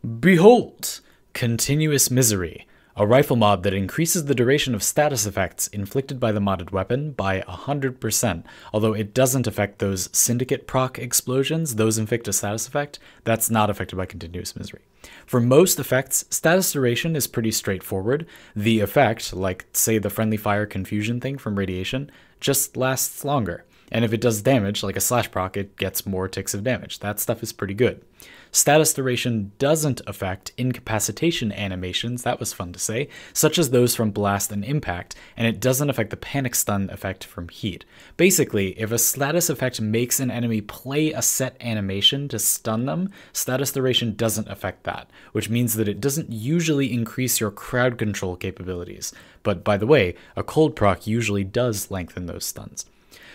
Behold! Continuous Misery, a rifle mod that increases the duration of status effects inflicted by the modded weapon by 100%, although it doesn't affect those syndicate proc explosions, those inflict a status effect, that's not affected by Continuous Misery. For most effects, status duration is pretty straightforward. The effect, like say the friendly fire confusion thing from radiation, just lasts longer. And if it does damage, like a slash proc, it gets more ticks of damage. That stuff is pretty good. Status duration doesn't affect incapacitation animations, that was fun to say, such as those from Blast and Impact, and it doesn't affect the panic stun effect from Heat. Basically, if a status effect makes an enemy play a set animation to stun them, status duration doesn't affect that, which means that it doesn't usually increase your crowd control capabilities. But by the way, a cold proc usually does lengthen those stuns.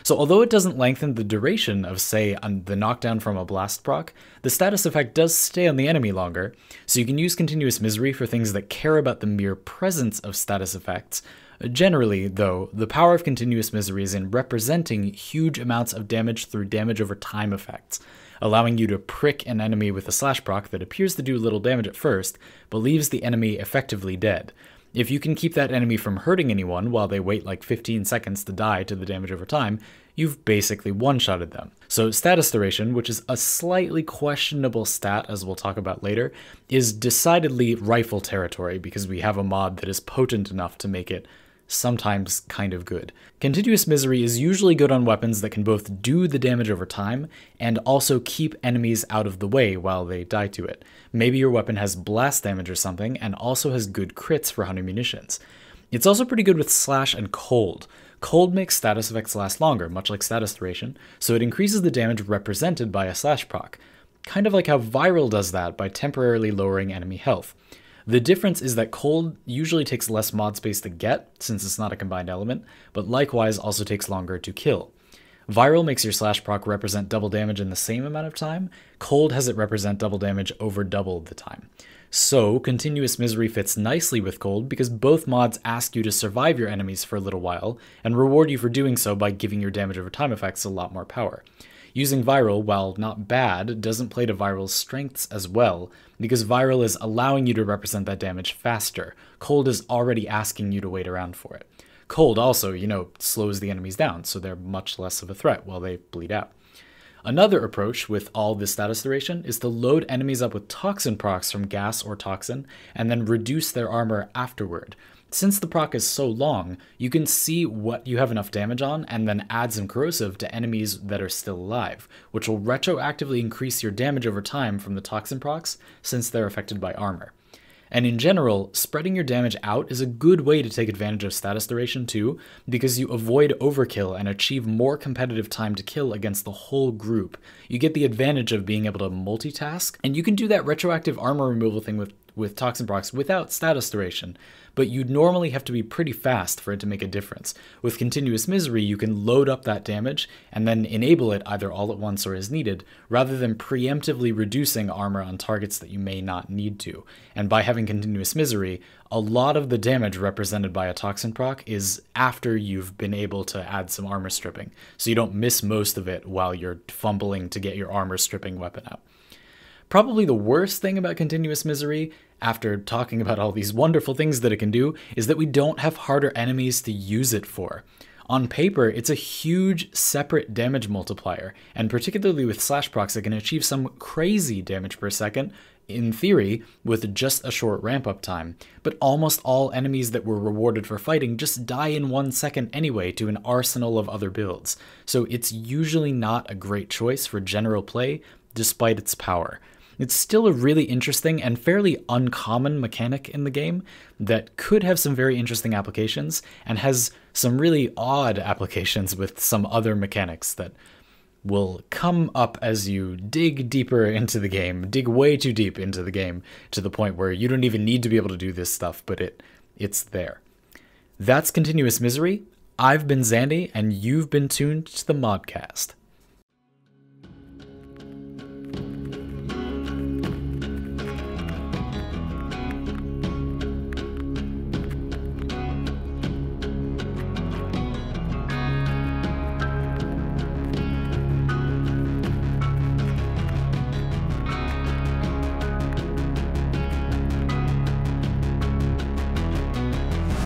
So although it doesn't lengthen the duration of, say, the knockdown from a blast proc, the status effect does stay on the enemy longer, so you can use Continuous Misery for things that care about the mere presence of status effects. Generally, though, the power of Continuous Misery is in representing huge amounts of damage through damage over time effects, allowing you to prick an enemy with a slash proc that appears to do little damage at first, but leaves the enemy effectively dead. If you can keep that enemy from hurting anyone while they wait like 15 seconds to die to the damage over time, you've basically one-shotted them. So status duration, which is a slightly questionable stat as we'll talk about later, is decidedly rifle territory because we have a mod that is potent enough to make it sometimes kind of good. Continuous Misery is usually good on weapons that can both do the damage over time and also keep enemies out of the way while they die to it. Maybe your weapon has blast damage or something and also has good crits for 100 munitions. It's also pretty good with Slash and Cold. Cold makes status effects last longer, much like status duration, so it increases the damage represented by a Slash proc. Kind of like how Viral does that by temporarily lowering enemy health. The difference is that Cold usually takes less mod space to get, since it's not a combined element, but likewise also takes longer to kill. Viral makes your slash proc represent double damage in the same amount of time. Cold has it represent double damage over double the time. So, Continuous Misery fits nicely with Cold because both mods ask you to survive your enemies for a little while, and reward you for doing so by giving your damage over time effects a lot more power. Using Viral, while not bad, doesn't play to Viral's strengths as well, because Viral is allowing you to represent that damage faster. Cold is already asking you to wait around for it. Cold also, slows the enemies down, so they're much less of a threat while they bleed out. Another approach with all this status duration is to load enemies up with toxin procs from gas or toxin, and then reduce their armor afterward. Since the proc is so long, you can see what you have enough damage on and then add some corrosive to enemies that are still alive, which will retroactively increase your damage over time from the toxin procs since they're affected by armor. And in general, spreading your damage out is a good way to take advantage of status duration too, because you avoid overkill and achieve more competitive time to kill against the whole group. You get the advantage of being able to multitask, and you can do that retroactive armor removal thing with toxin procs without status duration, but you'd normally have to be pretty fast for it to make a difference. With Continuous Misery, you can load up that damage and then enable it either all at once or as needed, rather than preemptively reducing armor on targets that you may not need to. And by having Continuous Misery, a lot of the damage represented by a toxin proc is after you've been able to add some armor stripping, so you don't miss most of it while you're fumbling to get your armor stripping weapon out. Probably the worst thing about Continuous Misery, after talking about all these wonderful things that it can do, is that we don't have harder enemies to use it for. On paper, it's a huge separate damage multiplier, and particularly with slash procs, it can achieve some crazy damage per second, in theory, with just a short ramp-up time. But almost all enemies that were rewarded for fighting just die in 1 second anyway to an arsenal of other builds, so it's usually not a great choice for general play, despite its power. It's still a really interesting and fairly uncommon mechanic in the game that could have some very interesting applications and has some really odd applications with some other mechanics that will come up as you dig deeper into the game, dig way too deep into the game to the point where you don't even need to be able to do this stuff, but it's there. That's Continuous Misery. I've been Zandy, and you've been tuned to the ModCast.